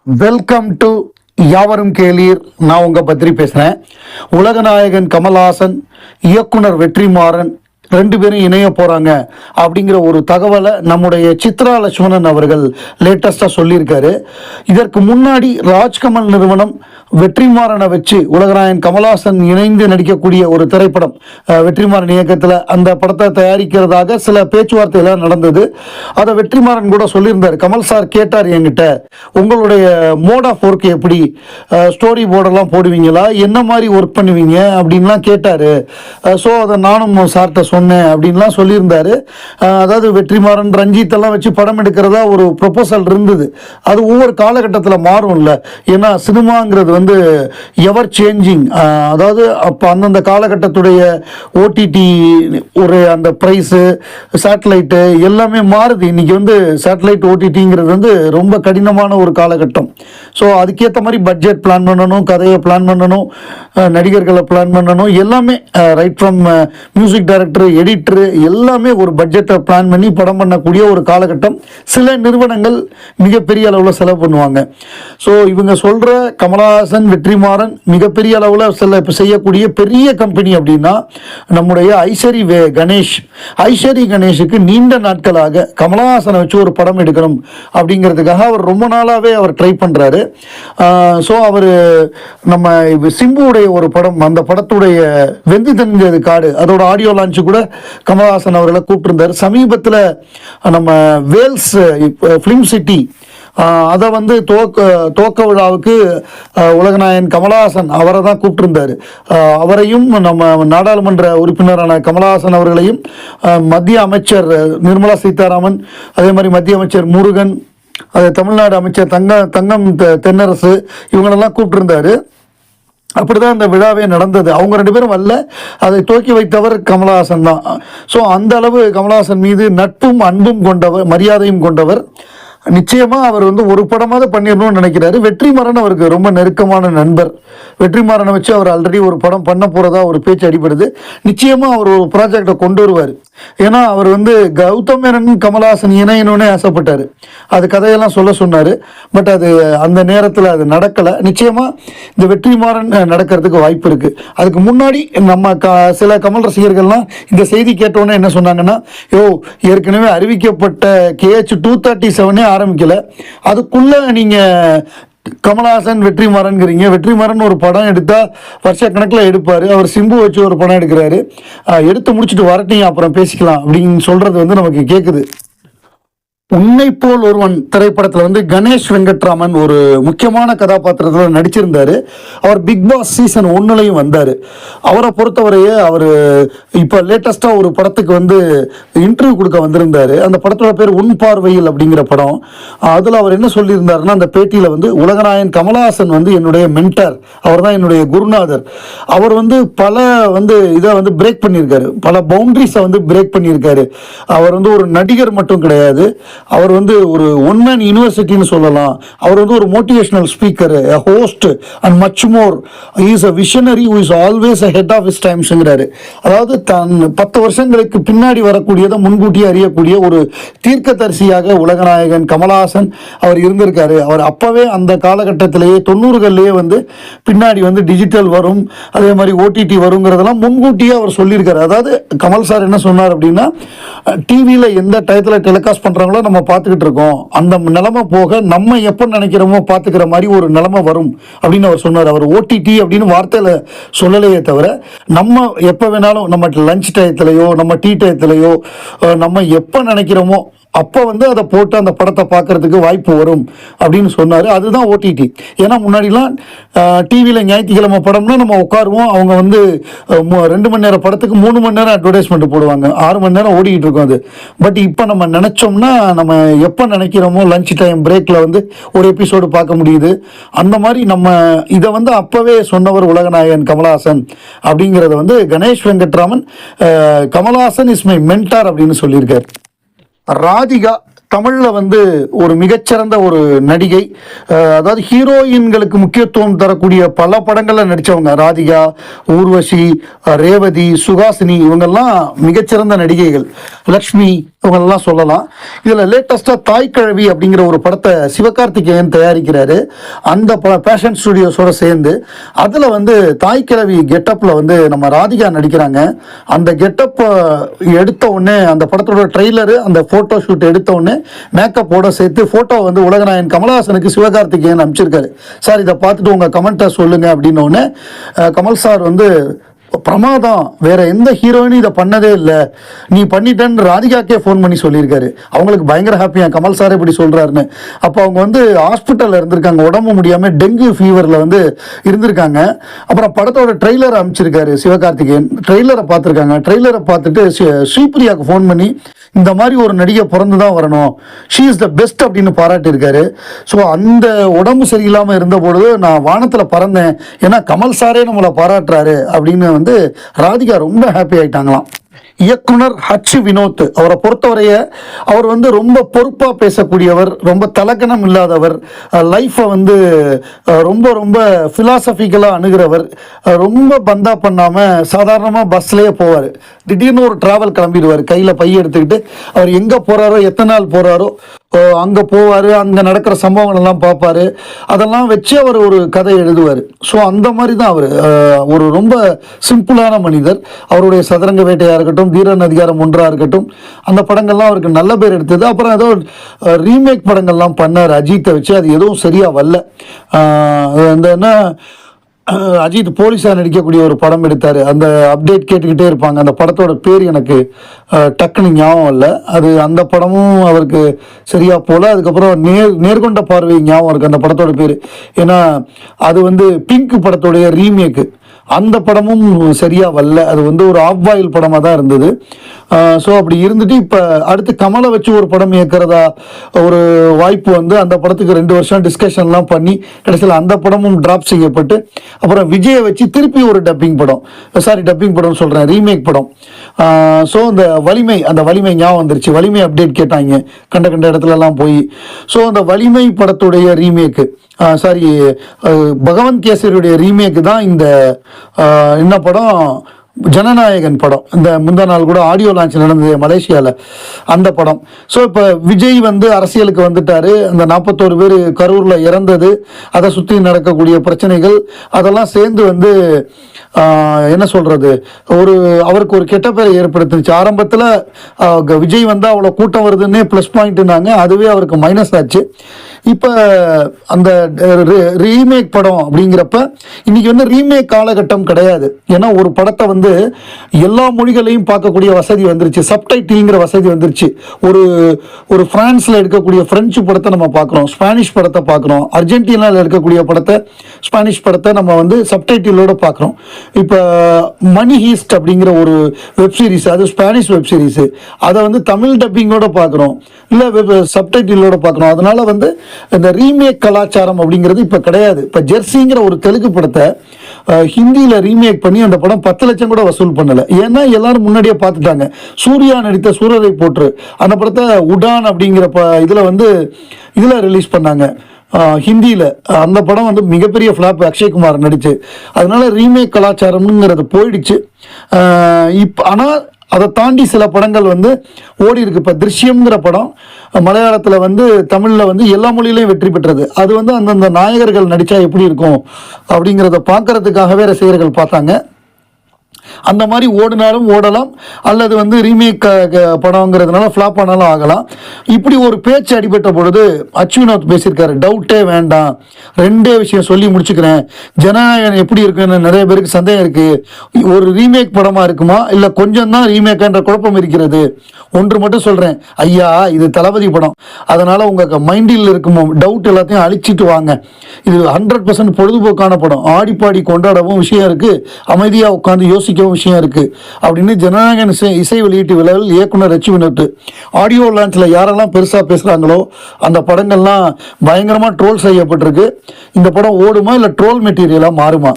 Welcome to யாவரும் கேளீர். நான் உங்கள் பத்ரி பேசுகிறேன். உலகநாயகன் கமல்ஹாசன், இயக்குனர் வெற்றிமாறன் ரெண்டு பேரும் இணைய போகிறாங்க அப்படிங்கிற ஒரு தகவலை நம்முடைய சித்ரா லட்சுமணன் அவர்கள் லேட்டஸ்ட்டாக சொல்லியிருக்காரு. இதற்கு முன்னாடி ராஜ்கமல் நிறுவனம் வெற்றிமாறனை வச்சு உலகநாயகன் கமல்ஹாசன் இணைந்து நடிக்கக்கூடிய ஒரு திரைப்படம் வெற்றிமாறன் இயக்கத்தில் அந்த படத்தை தயாரிக்கிறதாக சில பேச்சுவார்த்தையெல்லாம் நடந்தது. அதை வெற்றிமாறன் கூட சொல்லியிருந்தார். கமல் சார் கேட்டார் என்கிட்ட, உங்களுடைய மோட் ஆஃப் ஒர்க் எப்படி, ஸ்டோரி போர்டெல்லாம் போடுவீங்களா, என்ன மாதிரி ஒர்க் பண்ணுவீங்க அப்படின்லாம் கேட்டார். ஸோ அதை நானும் சார்கிட்ட சொன்னேன் அப்படின்லாம் சொல்லியிருந்தார். அதாவது வெற்றிமாறன் ரஞ்சித் எல்லாம் வச்சு படம் எடுக்கிறதா ஒரு ப்ரொபோசல் இருந்தது. அது ஒவ்வொரு காலகட்டத்தில் மாறும்ல. ஏன்னா சினிமாங்கிறது வந்து எவர் சேஞ்சிங். அதாவது அப்போ அந்தந்த காலகட்டத்துடைய ஓடிடி ஒரு அந்த ப்ரைஸு, சேட்டலைட்டு எல்லாமே மாறுது. இன்றைக்கி வந்து சேட்டலைட் ஓடிடிங்கிறது வந்து ரொம்ப கடினமான ஒரு காலகட்டம். ஸோ அதுக்கேற்ற மாதிரி பட்ஜெட் பிளான் பண்ணணும், கதையை பிளான் பண்ணணும், நடிகர்களை பிளான் பண்ணணும், எல்லாமே right from music director, editor எல்லாமே ஒரு பட்ஜெட்டை பிளான் பண்ணி படம் பண்ணக்கூடிய ஒரு காலகட்டம். சில நிறுவனங்கள் மிகப்பெரிய அளவில் செலவு பண்ணுவாங்க. ஸோ இவங்க சொல்கிற கமல்ஹாசன் வெற்றிமாறன் மிகப்பெரிய அளவில் செய்யக்கூடிய பெரிய கம்பெனி அப்படின்னா நம்முடைய ஐஸ்வரி கணேஷுக்கு நீண்ட நாட்களாக கமல்ஹாசனை வச்சு ஒரு படம் எடுக்கணும் அப்படிங்கிறதுக்காக அவர் ரொம்ப நாளாகவே அவர் ட்ரை பண்ணுறாரு. ஸோ அவர் நம்ம சிம்புடைய ஒரு படம், அந்த படத்துடைய வெந்து தெரிஞ்சது காடு, அதோட ஆடியோ லான்ச்சு கூட கமல்ஹாசன் அவர்களை கூப்பிட்டுருந்தார். சமீபத்தில் நம்ம வேல்ஸ் ஃபிலிம் சிட்டி அதை வந்து துவக்க விழாவுக்கு உலகநாயகன் கமல்ஹாசன் அவரை தான் கூப்பிட்டுருந்தார். அவரையும் நம்ம நாடாளுமன்ற உறுப்பினரான கமல்ஹாசன் அவர்களையும் மத்திய அமைச்சர் நிர்மலா சீதாராமன், அதே மாதிரி மத்திய அமைச்சர் முருகன், அது தமிழ்நாடு அமைச்சர் தங்கம் தென்னரசு இவங்களெல்லாம் கூப்பிட்டுருந்தாரு. அப்படிதான் அந்த விழாவே நடந்தது. அவங்க ரெண்டு பேரும் வரல, அதை துவக்கி வைத்தவர் கமல்ஹாசன் தான். ஸோ அந்த அளவு கமல்ஹாசன் மீது நட்பும் அன்பும் கொண்டவர், மரியாதையும் கொண்டவர். நிச்சயமாக அவர் வந்து ஒரு படமாவது பண்ணிடணும்னு நினைக்கிறாரு. வெற்றிமாறன் அவருக்கு ரொம்ப நெருக்கமான நண்பர். வெற்றிமாறனை வச்சு அவர் ஆல்ரெடி ஒரு படம் பண்ண போகிறதா ஒரு பேச்சு அடிபடுது. நிச்சயமாக அவர் ஒரு ப்ராஜெக்டை கொண்டு வருவார். ஏன்னா அவர் வந்து கௌதம் மேனன் கமல்ஹாசன் இணையணும்னே ஆசைப்பட்டார். அது கதையெல்லாம் சொல்ல சொன்னார். பட் அது அந்த நேரத்தில் அது நடக்கலை. நிச்சயமாக இந்த வெற்றிமாறன் நடக்கிறதுக்கு வாய்ப்பு இருக்குது. அதுக்கு முன்னாடி நம்ம சில கமல் ரசிகர்கள்லாம் இந்த செய்தி கேட்டோன்னே என்ன சொன்னாங்கன்னா, ஏற்கனவே அறிவிக்கப்பட்ட KH 237 ஆரம்பிக்கல, அதுக்குள்ள நீங்க கமல்ஹாசன் வெற்றிமாறன் ஒரு படம் எடுத்தா வருஷ கணக்கில் எடுப்பாரு. அவர் சிம்பு வச்சு ஒரு படம் எடுக்கிறாரு, எடுத்து முடிச்சுட்டு வரட்டும் அப்புறம் பேசிக்கலாம் அப்படின்னு சொல்றது வந்து நமக்கு கேட்குது. உன்னை போல் ஒருவன் திரைப்படத்தில் வந்து கணேஷ் வெங்கட்ராமன் ஒரு முக்கியமான கதாபாத்திரத்தில் நடிச்சிருந்தார். அவர் பிக் பாஸ் சீசன் 1லையும் வந்தார். அவரை பொறுத்தவரையே அவர் இப்போ லேட்டஸ்ட்டாக ஒரு படத்துக்கு வந்து இன்டர்வியூ கொடுக்க வந்திருந்தார். அந்த படத்தோட பேர் உன் பார்வையில் அப்படிங்கிற படம். அதில் அவர் என்ன சொல்லியிருந்தாருன்னா, அந்த பேட்டியில் வந்து உலகநாயகன் கமல்ஹாசன் வந்து என்னுடைய மென்டர், அவர் தான் என்னுடைய குருநாதர். அவர் வந்து பல வந்து இதை வந்து பிரேக் பண்ணியிருக்காரு, பல பவுண்டரிஸை வந்து பிரேக் பண்ணியிருக்காரு. அவர் வந்து ஒரு நடிகர் மட்டும் கிடையாது, அவர் வந்து ஒரு ஒன் மேன் யூனிவர்சிட்டின்னு சொல்லலாம். அவர் வந்து ஒரு motivational speaker, host and much more. Is a visionary who is always head of his டைம்ஸ்ங்கிறாரு. அதாவது தன் 10 வருஷங்களுக்கு பின்னாடி வரக்கூடியதை முன்கூட்டியே அறியக்கூடிய ஒரு தீர்க்கதரிசியாக உலகநாயகன் கமல்ஹாசன் அவர் இருந்திருக்காரு. அவர் அப்பவே அந்த காலகட்டத்திலேயே 90களிலேயே வந்து பின்னாடி வந்து டிஜிட்டல் வரும், அதே மாதிரி OTT வருங்கிறதெல்லாம் முன்கூட்டியே அவர் சொல்லியிருக்காரு. அதாவது கமல் சார் என்ன சொன்னார் அப்படின்னா, டிவியில் எந்த டயத்தில் டெலிகாஸ்ட் பண்ணுறாங்களோ நம்ம பார்த்துக்கிட்டு இருக்கோம், அந்த நிலைமை போக நம்ம எப்போ நினைக்கிறோமோ பார்த்துக்கிற மாதிரி ஒரு நிலைமை வரும் அப்படின்னு அவர் சொன்னார். அவர் OTT அப்படின்னு வார்த்தையில் சொல்லலையே தவிர, நம்ம எப்போ வேணாலும் நம்ம லஞ்ச் டயத்துலையோ நம்ம டீ டயத்துலையோ நம்ம எப்போ நினைக்கிறோமோ அப்போ வந்து அதை போட்டு அந்த படத்தை பார்க்கறதுக்கு வாய்ப்பு வரும் அப்படின்னு சொன்னார். அதுதான் OTT. ஏன்னா முன்னாடிலாம் டிவியில் ஞாயிற்றுக்கிழமை படம்னா நம்ம உட்காருவோம், அவங்க வந்து 2 மணி நேரம் படத்துக்கு 3 மணி நேரம் அட்வர்டைஸ்மெண்ட் போடுவாங்க, 6 மணி நேரம் ஓடிக்கிட்டு இருக்கும் அது. பட் இப்போ நம்ம நினச்சோம்னா நம்ம எப்போ நினைக்கிறோமோ லஞ்ச் டைம் பிரேக்கில் வந்து ஒரு எபிசோடு பார்க்க முடியுது. அந்த மாதிரி நம்ம இதை வந்து அப்போவே சொன்னவர் உலகநாயகன் கமல்ஹாசன் அப்படிங்கிறத வந்து Ganesh Venkatraman Kamal Haasan is my mentor அப்படின்னு சொல்லியிருக்கார். ராதிகா தமிழில் வந்து ஒரு மிகச்சிறந்த ஒரு நடிகை. அதாவது ஹீரோயின்களுக்கு முக்கியத்துவம் தரக்கூடிய பல படங்களில் நடித்தவங்க. ராதிகா, ஊர்வசி, ரேவதி, சுகாசினி இவங்கெல்லாம் மிகச்சிறந்த நடிகைகள். லக்ஷ்மி இவங்களெல்லாம் சொல்லலாம். இதில் லேட்டஸ்ட்டாக தாய்க்கிழவி அப்படிங்கிற ஒரு படத்தை சிவகார்த்திகேயன் தயாரிக்கிறாரு. அந்த பேஷன் ஸ்டுடியோஸோடு சேர்ந்து அதில் வந்து தாய்க்கிழவி கெட்டப்பில் வந்து நம்ம ராதிகா நடிக்கிறாங்க. அந்த கெட்டப்பை எடுத்த உடனே அந்த படத்தோட ட்ரெய்லரு, அந்த ஃபோட்டோ ஷூட் எடுத்த உடனே மேக்கப்போட சேர்த்து ஃபோட்டோ வந்து உலகநாயகன் கமல்ஹாசனுக்கு சிவகார்த்திகேயன் அனுப்பிச்சிருக்காரு. சார் இதை பார்த்துட்டு உங்கள் கமெண்ட்டை சொல்லுங்கள் அப்படின்ன உடனே கமல் சார் வந்து பிரமாதம், வேற எந்த ஹீரோயினும் இதை பண்ணதே இல்லை, நீ பண்ணிட்டேன்னு ராதிகாக்கே ஃபோன் பண்ணி சொல்லியிருக்காரு. அவங்களுக்கு பயங்கர ஹாப்பியா கமல் சார் இப்படி சொல்றாருன்னு. அப்போ அவங்க வந்து ஹாஸ்பிட்டலில் இருந்திருக்காங்க, உடம்பு முடியாமல் டெங்கு ஃபீவரில் வந்து இருந்திருக்காங்க. அப்புறம் படத்தோட ட்ரெய்லரை அனுப்பிச்சிருக்காரு சிவகார்த்திகேயன். ட்ரெய்லரை பார்த்துருக்காங்க. ட்ரெய்லரை பார்த்துட்டு ஸ்ரீபிரியாவுக்கு ஃபோன் பண்ணி இந்த மாதிரி ஒரு நடிகை பிறந்து தான் வரணும், ஷீ இஸ் த பெஸ்ட் அப்படின்னு பாராட்டியிருக்காரு. ஸோ அந்த உடம்பு சரியில்லாமல் இருந்த பொழுது நான் வானத்தில் பறந்தேன், ஏன்னா கமல் சாரே நம்மளை பாராட்டுறாரு அப்படின்னு வந்து ராதிகா ரொம்ப ஹாப்பி ஆயிட்டாங்களாம். இயக்குனர் ஹச் வினோத் அவரை பொறுத்தவரைய அவர் வந்து ரொம்ப பொறுப்பாக பேசக்கூடியவர், ரொம்ப தலக்கணம் இல்லாதவர், லைஃப்பை வந்து ரொம்ப ரொம்ப ஃபிலாசபிக்கலாக அணுகிறவர், ரொம்ப பந்தா பண்ணாமல் சாதாரணமாக பஸ்லேயே போவார். திடீர்னு ஒரு ட்ராவல் கிளம்பிடுவார், கையில் பைய எடுத்துக்கிட்டு. அவர் எங்கே போகிறாரோ, எத்தனை நாள் போகிறாரோ அங்கே போவார், அங்கே நடக்கிற சம்பவங்கள் எல்லாம் பார்ப்பார், அதெல்லாம் வச்சு அவர் ஒரு கதை எழுதுவார். ஸோ அந்த மாதிரி தான் அவர் ஒரு ரொம்ப சிம்பிளான மனிதர். அவருடைய சதுரங்க வேட்டையாக இருக்கட்டும், தீரன் அதிகாரம் 1 இருக்கட்டும், அந்த படங்கள்லாம் அவருக்கு நல்ல பேர் எடுத்தது. அப்புறம் ஏதோ ரீமேக் படங்கள்லாம் பண்ணார் அஜித்தை வச்சு, அது எதுவும் சரியாக வரல. அந்த என்ன அஜித் போலீஸாக நடிக்கக்கூடிய ஒரு படம் எடுத்தார், அந்த அப்டேட் கேட்டுக்கிட்டே இருப்பாங்க. அந்த படத்தோட பேர் எனக்கு டக்குன்னு ஞாபகம் இல்லை. அது அந்த படமும் அவருக்கு சரியாக போல. அதுக்கப்புறம் நேர்கொண்ட பார்வை ஞாபகம் இருக்குது அந்த படத்தோட பேர். ஏன்னா அது வந்து பிங்க் படத்தோடைய ரீமேக்கு. அந்த படமும் சரியாக வரல, அது வந்து ஒரு ஆஃப் பாயில் படமாக தான் இருந்தது. ஸோ அப்படி இருந்துட்டு இப்போ அடுத்து கமலை வச்சு ஒரு படம் இயக்கிறதா ஒரு வாய்ப்பு வந்து அந்த படத்துக்கு 2 வருஷம் டிஸ்கஷன்லாம் பண்ணி கடைசியில் அந்த படமும் ட்ராப் செய்யப்பட்டு அப்புறம் விஜயை வச்சு திருப்பி ஒரு டப்பிங் படம் சொல்கிறேன், ரீமேக் படம். ஸோ அந்த வலிமை ஞாபகம் வந்துருச்சு, வலிமை அப்டேட் கேட்டாங்க கண்ட இடத்துலலாம் போய். ஸோ அந்த வலிமை படத்துடைய ரீமேக்கு பகவந்த் கேசரியுடைய ரீமேக்கு தான் இந்த என்ன படம், ஜனநாயகன் படம். இந்த முந்தா நாள் கூட ஆடியோ லான்ச் நடந்தது மலேசியாவில், அந்த படம். ஸோ இப்போ விஜய் வந்து அரசியலுக்கு வந்துட்டார். அந்த 41 பேர் கரூரில் இறந்தது, அதை சுற்றி நடக்கக்கூடிய பிரச்சனைகள் அதெல்லாம் சேர்ந்து வந்து என்ன சொல்கிறது, அவருக்கு ஒரு கெட்ட பேரை ஏற்படுத்துச்சு. ஆரம்பத்தில் விஜய் வந்து அவ்வளோ கூட்டம் வருதுன்னே ப்ளஸ் பாயிண்ட்டுனாங்க, அதுவே அவருக்கு மைனஸ் ஆச்சு. இப்போ அந்த ரீமேக் படம் அப்படிங்கிறப்ப இன்னைக்கு வந்து ரீமேக் காலகட்டம் கிடையாது. ஏன்னா ஒரு படத்தை வந்து எல்லா மொழிகளையும் பார்க்கக்கூடிய வசதி வந்துருச்சு, சப்டைட்டில்ங்கிற வசதி வந்துருச்சு. ஒரு பிரான்ஸில் எடுக்கக்கூடிய ஃப்ரெஞ்சு படத்தை நம்ம பார்க்குறோம், ஸ்பானிஷ் படத்தை பார்க்குறோம், அர்ஜென்டினாவில் எடுக்கக்கூடிய படத்தை, ஸ்பானிஷ் படத்தை நம்ம வந்து சப்டைட்டிலோட பார்க்குறோம். இப்போ மணி ஹீஸ்ட் அப்படிங்கிற ஒரு வெப் சீரிஸ், அது ஸ்பானிஷ் வெப் சீரிஸ், அதை வந்து தமிழ் டப்பிங்கோட பார்க்குறோம், இல்லை சப்டைட்டிலோட பார்க்குறோம். அதனால வந்து இந்த ரீமேக் கலாச்சாரம் அப்படிங்கிறது இப்போ கிடையாது. இப்போ ஜெர்சிங்கிற ஒரு தெலுங்கு படத்தை ஹிந்தியில் ரீமேக் பண்ணி அந்த படம் 10 லட்சம் கூட வசூல் பண்ணலை. ஏன்னா எல்லாரும் முன்னாடியே பார்த்துட்டாங்க. சூர்யா நடித்த சூரரை போற்று அந்த படத்தை உடான் அப்படிங்கிற இதில் ரிலீஸ் பண்ணாங்க ஹிந்தியில். அந்த படம் வந்து மிகப்பெரிய ஃப்ளாப், அக்ஷய்குமார் நடிச்சு. அதனால ரீமேக் கலாச்சாரம்ங்கிறது போயிடுச்சு. ஆனால் அதை தாண்டி சில படங்கள் வந்து ஓடி இருக்கு. இப்போ திருஷ்யம்ங்கிற படம் மலையாளத்தில் வந்து தமிழில் வந்து எல்லா மொழியிலையும் வெற்றி பெற்றது. அது வந்து அந்தந்த நாயகர்கள் நடித்தா எப்படி இருக்கும் அப்படிங்கிறத பார்க்கறதுக்காகவே ரசிகர்கள் பார்த்தாங்க. அந்த மாதிரி ஓடினாலும் ஓடலாம், அல்லது வந்து ரீமேக் படங்கிறதுனால ஃப்ளாப் ஆனாலும் ஆகலாம். இப்படி ஒரு பேச்சு அடிபட்ட பொழுது அச்சுவினோத் பேசியிருக்காரு, டவுட்டே வேண்டாம், 2 விஷயம் சொல்லி முடிச்சுக்கிறேன். ஜனநாயகன் எப்படி இருக்குன்னு நிறைய பேருக்கு சந்தேகம் இருக்கு. ஒரு ரீமேக் படமா இருக்குமா இல்லை கொஞ்சம் தான் ரீமேக்ன்ற குழப்பம் இருக்கிறது. ஒன்று மட்டும் சொல்றேன் ஐயா, இது தளபதி படம், அதனால உங்க மைண்டில் இருக்கும் டவுட் எல்லாத்தையும் அழிச்சிட்டு வாங்க. இது 100% பொழுதுபோக்கான படம், ஆடிப்பாடி கொண்டாடவும் விஷயம் இருக்கு, அமைதியாக உட்காந்து யோசிக்கவும் விஷயம் இருக்கு அப்படின்னு ஜனநாயகன் இசை வெளியீட்டு விழாவில் இயக்குனர் ஹச் வினோத் ஆடியோ லான்ச்சில் யாரெல்லாம் பெருசாக பேசுகிறாங்களோ அந்த படங்கள்லாம் பயங்கரமாக ட்ரோல் செய்யப்பட்டிருக்கு. இந்த படம் ஓடுமா இல்லை ட்ரோல் மெட்டீரியலாக மாறுமா?